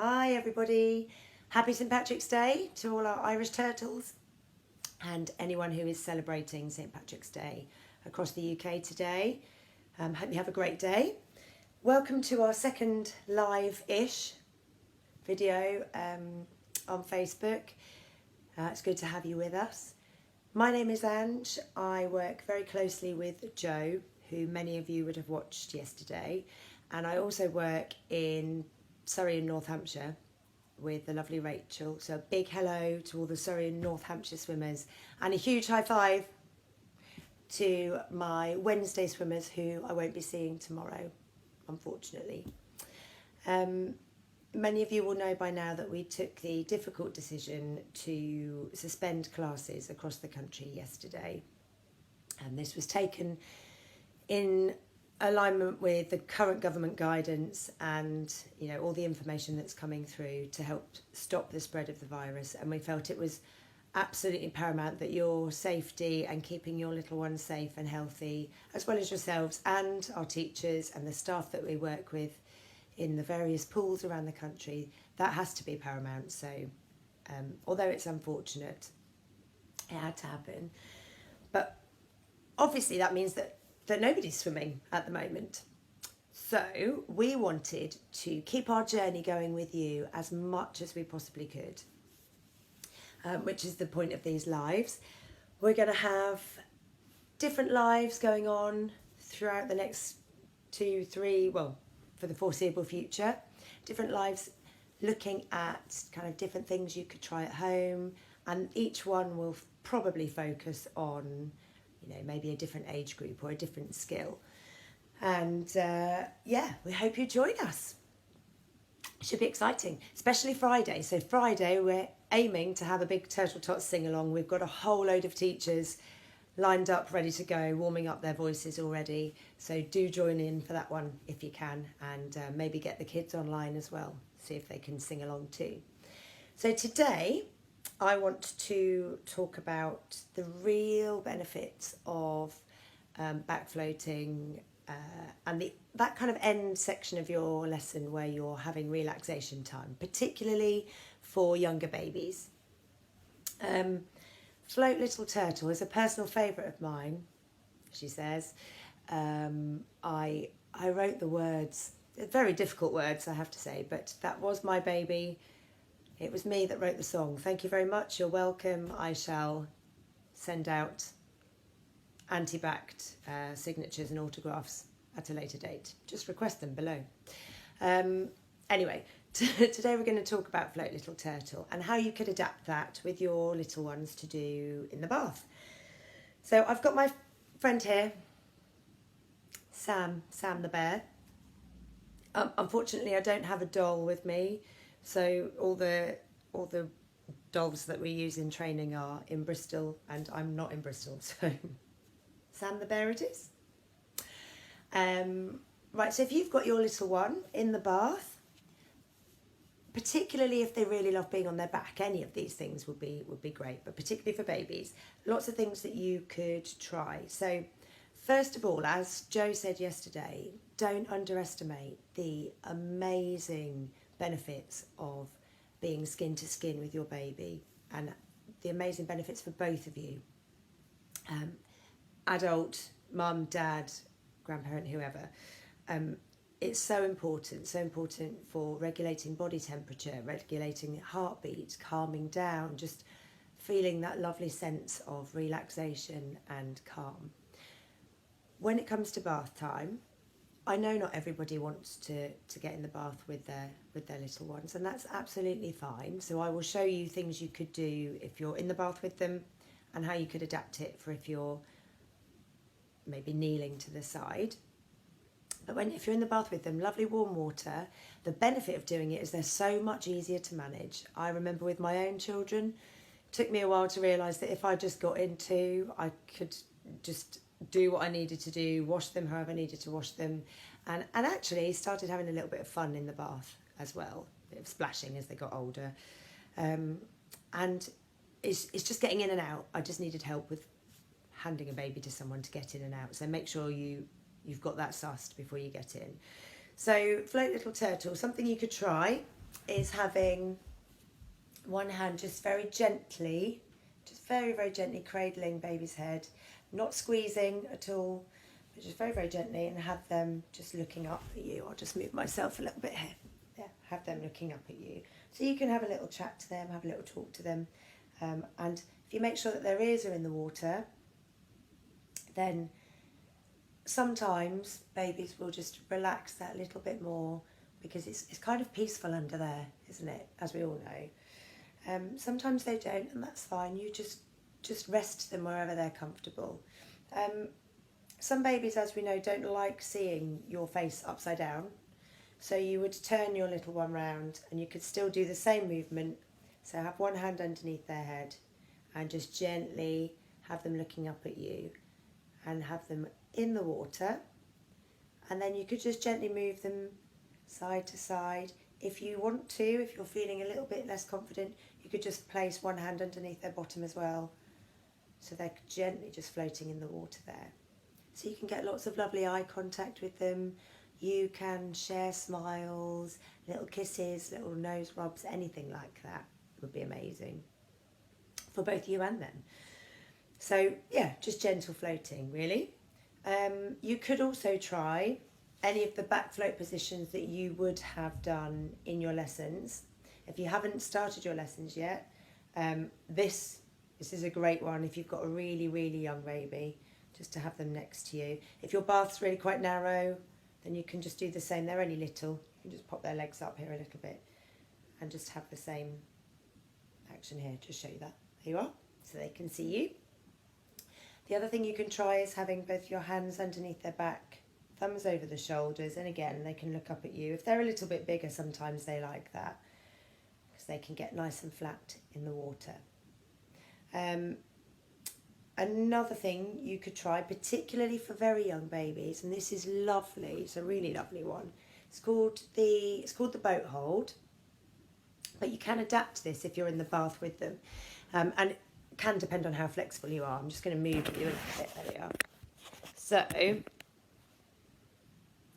Hi everybody, happy St Patrick's Day to all our Irish turtles and anyone who is celebrating St Patrick's Day across the UK today. Hope you have a great day. Welcome to our second live-ish video on Facebook. It's good to have you with us. My name is Ange. I work very closely with Joe, who many of you would have watched yesterday, and I also work in Surrey and North Hampshire with the lovely Rachel. So a big hello to all the Surrey and North Hampshire swimmers, and a huge high five to my Wednesday swimmers who I won't be seeing tomorrow, unfortunately. Many of you will know by now that we took the difficult decision to suspend classes across the country yesterday, and this was taken in alignment with the current government guidance and all the information that's coming through to help stop the spread of the virus. And we felt it was absolutely paramount that your safety and keeping your little ones safe and healthy, as well as yourselves and our teachers and the staff that we work with in the various pools around the country, that has to be paramount. So although it's unfortunate, it had to happen. But obviously that means that nobody's swimming at the moment. So we wanted to keep our journey going with you as much as we possibly could, which is the point of these lives. We're going to have different lives going on throughout the next 2, 3, for the foreseeable future. Different lives looking at kind of different things you could try at home, and each one will probably focus on maybe a different age group or a different skill. And we hope you join us. It should be exciting, especially Friday. So Friday we're aiming to have a big Turtle Tots sing along. We've got a whole load of teachers lined up, ready to go, warming up their voices already. So do join in for that one if you can, and maybe get the kids online as well, see if they can sing along too. So today I want to talk about the real benefits of back floating and that kind of end section of your lesson where you're having relaxation time, particularly for younger babies. Float Little Turtle is a personal favourite of mine, she says. I wrote the words, very difficult words I have to say, but that was my baby. It was me that wrote the song. Thank you very much. You're welcome. I shall send out anti-backed signatures and autographs at a later date. Just request them below. Anyway, today we're going to talk about Float Little Turtle and how you could adapt that with your little ones to do in the bath. So I've got my friend here, Sam the bear. Unfortunately, I don't have a doll with me. So all the dolls that we use in training are in Bristol, and I'm not in Bristol, so Sam the bear it is. Right, so if you've got your little one in the bath, particularly if they really love being on their back, any of these things would be great, but particularly for babies, lots of things that you could try. So first of all, as Joe said yesterday, don't underestimate the amazing benefits of being skin to skin with your baby, and the amazing benefits for both of you, adult, mum, dad, grandparent, whoever. It's so important for regulating body temperature, regulating heartbeat, calming down, just feeling that lovely sense of relaxation and calm. When it comes to bath time, I know not everybody wants to get in the bath with their little ones, and that's absolutely fine. So I will show you things you could do if you're in the bath with them, and how you could adapt it for if you're maybe kneeling to the side. But if you're in the bath with them, lovely warm water, the benefit of doing it is they're so much easier to manage. I remember with my own children, it took me a while to realise that if I just got into, I could just do what I needed to do, wash them however I needed to wash them, and actually started having a little bit of fun in the bath as well, a bit of splashing as they got older. And it's just getting in and out. I just needed help with handing a baby to someone to get in and out, so make sure you've got that sussed before you get in. So Float Little Turtle, something you could try is having one hand just very gently, just very, very gently cradling baby's head, not squeezing at all, but just very, very gently, and have them just looking up at you. I'll just move myself a little bit here. Yeah, have them looking up at you. So you can have a little chat to them, have a little talk to them. And if you make sure that their ears are in the water, then sometimes babies will just relax that little bit more, because it's kind of peaceful under there, isn't it? As we all know. Sometimes they don't, and that's fine. You just rest them wherever they're comfortable. Some babies, as we know, don't like seeing your face upside down. So you would turn your little one round, and you could still do the same movement. So have one hand underneath their head and just gently have them looking up at you, and have them in the water. And then you could just gently move them side to side. If you want to, if you're feeling a little bit less confident, you could just place one hand underneath their bottom as well. So they're gently just floating in the water there. So you can get lots of lovely eye contact with them. You can share smiles, little kisses, little nose rubs, anything like that would be amazing for both you and them. So yeah, just gentle floating, really. You could also try any of the back float positions that you would have done in your lessons. If you haven't started your lessons yet, this is a great one if you've got a really, really young baby, just to have them next to you. If your bath's really quite narrow, then you can just do the same. They're only little. You can just pop their legs up here a little bit and just have the same action here. Just show you that. There you are, so they can see you. The other thing you can try is having both your hands underneath their back, thumbs over the shoulders, and again, they can look up at you. If they're a little bit bigger, sometimes they like that, because they can get nice and flat in the water. Another thing you could try, particularly for very young babies, and this is lovely, it's a really lovely one. It's called the boat hold, but you can adapt this if you're in the bath with them, and it can depend on how flexible you are. I'm just going to move you a little bit. There we are. So there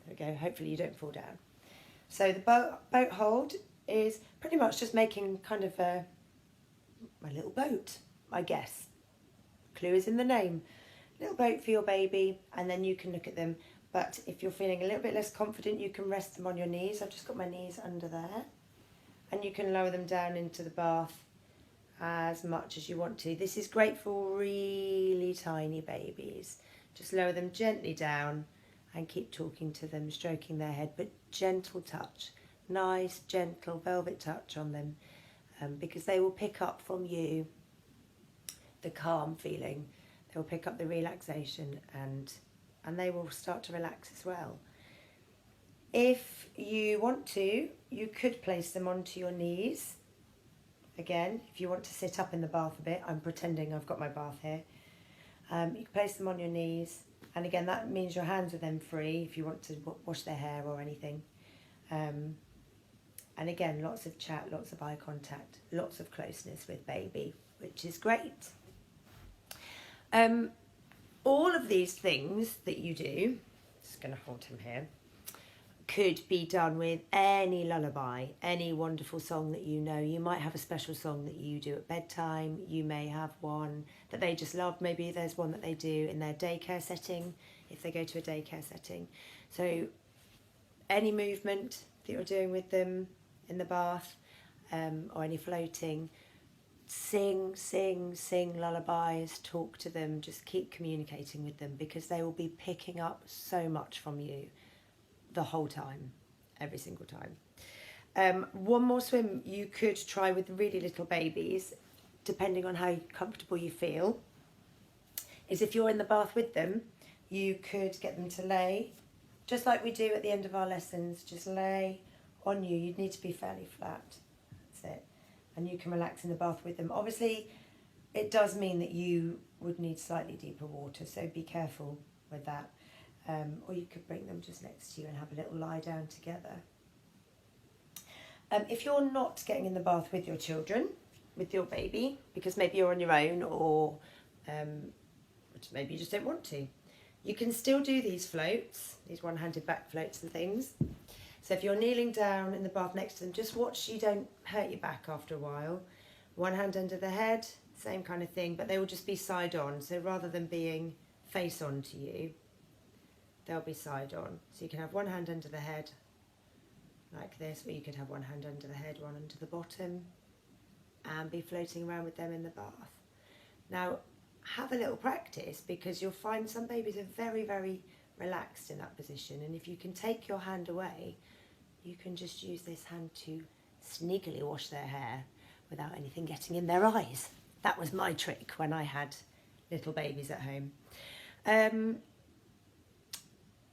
we go. Hopefully you don't fall down. So the boat hold is pretty much just making kind of a little boat, I guess. Clue is in the name. Little boat for your baby, and then you can look at them. But if you're feeling a little bit less confident, you can rest them on your knees. I've just got my knees under there, and you can lower them down into the bath as much as you want to. This is great for really tiny babies. Just lower them gently down and keep talking to them, stroking their head, but gentle touch. Nice, gentle, velvet touch on them, because they will pick up from you the calm feeling. They will pick up the relaxation, and they will start to relax as well. If you want to, you could place them onto your knees. Again, if you want to sit up in the bath a bit, I'm pretending I've got my bath here. You can place them on your knees, and again, that means your hands are then free if you want to wash their hair or anything. And again, lots of chat, lots of eye contact, lots of closeness with baby, which is great. All of these things that you do, just going to hold him here, could be done with any lullaby, any wonderful song that you know. You might have a special song that you do at bedtime. You may have one that they just love. Maybe there's one that they do in their daycare setting, if they go to a daycare setting. So any movement that you're doing with them in the bath, or any floating, sing lullabies, talk to them, just keep communicating with them, because they will be picking up so much from you the whole time, every single time. One more swim you could try with really little babies, depending on how comfortable you feel, is if you're in the bath with them, you could get them to lay, just like we do at the end of our lessons, just lay on you. You'd need to be fairly flat, that's it. And you can relax in the bath with them. Obviously, it does mean that you would need slightly deeper water, so be careful with that. Or you could bring them just next to you and have a little lie down together. If you're not getting in the bath with your children, with your baby, because maybe you're on your own, or maybe you just don't want to, you can still do these floats, these one-handed back floats and things. So if you're kneeling down in the bath next to them, just watch you don't hurt your back after a while. One hand under the head, same kind of thing, but they will just be side on. So rather than being face on to you, they'll be side on. So you can have one hand under the head like this, or you could have one hand under the head, one under the bottom, and be floating around with them in the bath. Now, have a little practice, because you'll find some babies are very, very relaxed in that position, and if you can take your hand away, you can just use this hand to sneakily wash their hair without anything getting in their eyes. That was my trick when I had little babies at home.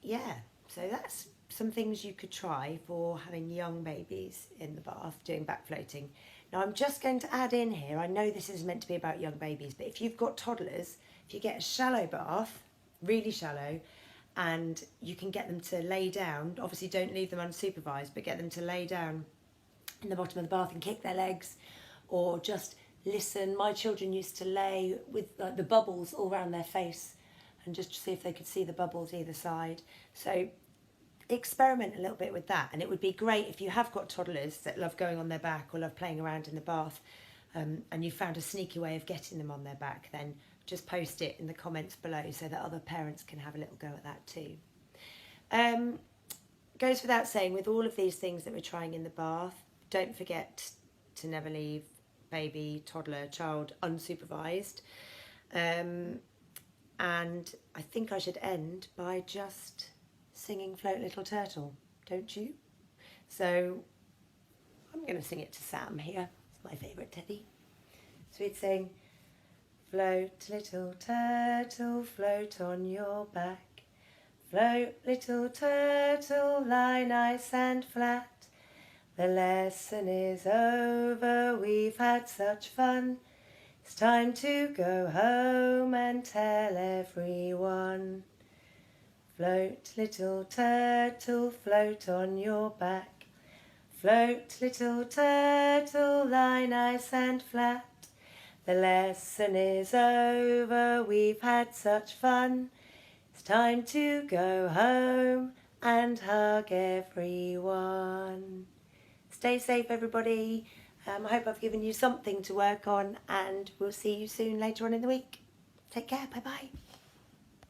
Yeah, so that's some things you could try for having young babies in the bath doing back floating. Now I'm just going to add in here, I know this is meant to be about young babies, but if you've got toddlers, if you get a shallow bath, really shallow, and you can get them to lay down, obviously don't leave them unsupervised, but get them to lay down in the bottom of the bath and kick their legs, or just listen. My children used to lay with like the bubbles all around their face and just see if they could see the bubbles either side. So experiment a little bit with that, and it would be great if you have got toddlers that love going on their back or love playing around in the bath, and you found a sneaky way of getting them on their back, then just post it in the comments below so that other parents can have a little go at that too. Goes without saying, with all of these things that we're trying in the bath, don't forget to never leave baby, toddler, child unsupervised. And I think I should end by just singing Float Little Turtle, don't you? So I'm going to sing it to Sam here. It's my favourite teddy. So we'd sing, float little turtle, float on your back. Float little turtle, lie nice and flat. The lesson is over, we've had such fun. It's time to go home and tell everyone. Float little turtle, float on your back. Float little turtle, lie nice and flat. The lesson is over, we've had such fun. It's time to go home and hug everyone. Stay safe, everybody. I hope I've given you something to work on, and we'll see you soon later on in the week. Take care, bye-bye.